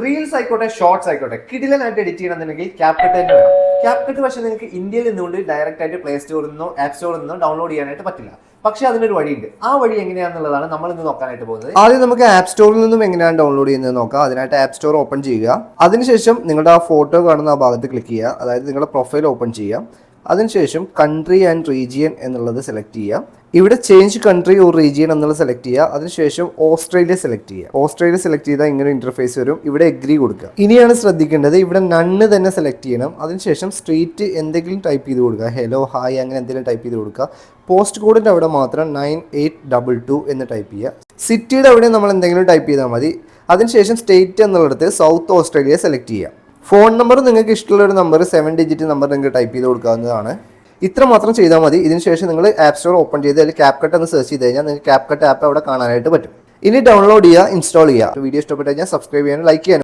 Reels ആയിക്കോട്ടെ, shorts ആയിക്കോട്ടെ, കിടിലനായിട്ട് edit ചെയ്യണമെന്നുണ്ടെങ്കിൽ ക്യാപ്കട്ട് തന്നെ വേണം. ക്യാപ്കട്ട് പക്ഷേ നിങ്ങൾക്ക് ഇന്ത്യയിൽ നിന്നുകൊണ്ട് ഡയറക്റ്റ് ആയിട്ട് പ്ലേ സ്റ്റോറിൽ നിന്നോ ആപ്പ് സ്റ്റോറിൽ നിന്നോ ഡൗൺലോഡ് ചെയ്യാനായിട്ട് പറ്റില്ല. പക്ഷേ അതിനൊരു വഴിയുണ്ട്. ആ വഴി എങ്ങനെയാണെന്നുള്ളതാണ് നമ്മൾ ഇന്ന് നോക്കാനായിട്ട് പോകുന്നത്. ആദ്യം നമുക്ക് ആപ്പ് സ്റ്റോറിൽ നിന്നും എങ്ങനെയാണ് ഡൗൺലോഡ് ചെയ്യുന്നത് നോക്കാം. അതിനായിട്ട് ആപ്പ് സ്റ്റോർ ഓപ്പൺ ചെയ്യുക. അതിനുശേഷം നിങ്ങളുടെ ആ ഫോട്ടോ കാണുന്ന ആ ഭാഗത്ത് ക്ലിക്ക് ചെയ്യുക. അതായത് നിങ്ങളുടെ പ്രൊഫൈൽ ഓപ്പൺ ചെയ്യുക. അതിനുശേഷം കൺട്രി ആൻഡ് റീജിയൻ എന്നുള്ളത് സെലക്ട് ചെയ്യുക. ഇവിടെ ചേഞ്ച് കൺട്രി ഓർ റീജിയൻ എന്നുള്ളത് സെലക്ട് ചെയ്യുക. അതിനുശേഷം ഓസ്ട്രേലിയ സെലക്ട് ചെയ്യുക. ഓസ്ട്രേലിയ സെലക്ട് ചെയ്താൽ ഇങ്ങനെ ഇന്റർഫേസ് വരും. ഇവിടെ എഗ്രി കൊടുക്കുക. ഇനിയാണ് ശ്രദ്ധിക്കേണ്ടത്, ഇവിടെ നണ്ണ് തന്നെ സെലക്ട് ചെയ്യണം. അതിനുശേഷം സ്ട്രീറ്റ് എന്തെങ്കിലും ടൈപ്പ് ചെയ്ത് കൊടുക്കുക. ഹലോ, ഹായ് അങ്ങനെ എന്തെങ്കിലും ടൈപ്പ് ചെയ്ത് കൊടുക്കുക. പോസ്റ്റ് കോഡിൻ്റെ അവിടെ മാത്രം 9822 എന്ന് ടൈപ്പ് ചെയ്യുക. സിറ്റിയുടെ അവിടെ നമ്മൾ എന്തെങ്കിലും ടൈപ്പ് ചെയ്താൽ മതി. അതിനുശേഷം സ്റ്റേറ്റ് എന്നുള്ളിടത്ത് സൗത്ത് ഓസ്ട്രേലിയ സെലക്ട് ചെയ്യുക. ഫോൺ നമ്പർ നിങ്ങൾക്ക് ഇഷ്ടമുള്ള ഒരു നമ്പർ 7 ഡിജിറ്റ് നമ്പർ നിങ്ങൾക്ക് ടൈപ്പ് ചെയ്ത് കൊടുക്കാവുന്നതാണ്. ഇത്ര മാത്രം ചെയ്താൽ മതി. ഇതിനുശേഷം നിങ്ങൾ ആപ്പ് സ്റ്റോർ ഓപ്പൺ ചെയ്ത് അതിൽ ക്യാപ്കട്ട് എന്ന് സെർച്ച് ചെയ്ത് കഴിഞ്ഞാൽ നിങ്ങൾക്ക് ക്യാപ്കട്ട് ആപ്പ് അവിടെ കാണാനായിട്ട് പറ്റും. ഇനി ഡൗൺലോഡ് ചെയ്യുക, ഇൻസ്റ്റാൾ ചെയ്യുക. വീഡിയോ ഇഷ്ടപ്പെട്ട് കഴിഞ്ഞാൽ സബ്സ്ക്രൈബ് ചെയ്യാനും ലൈക്ക് ചെയ്യാനും.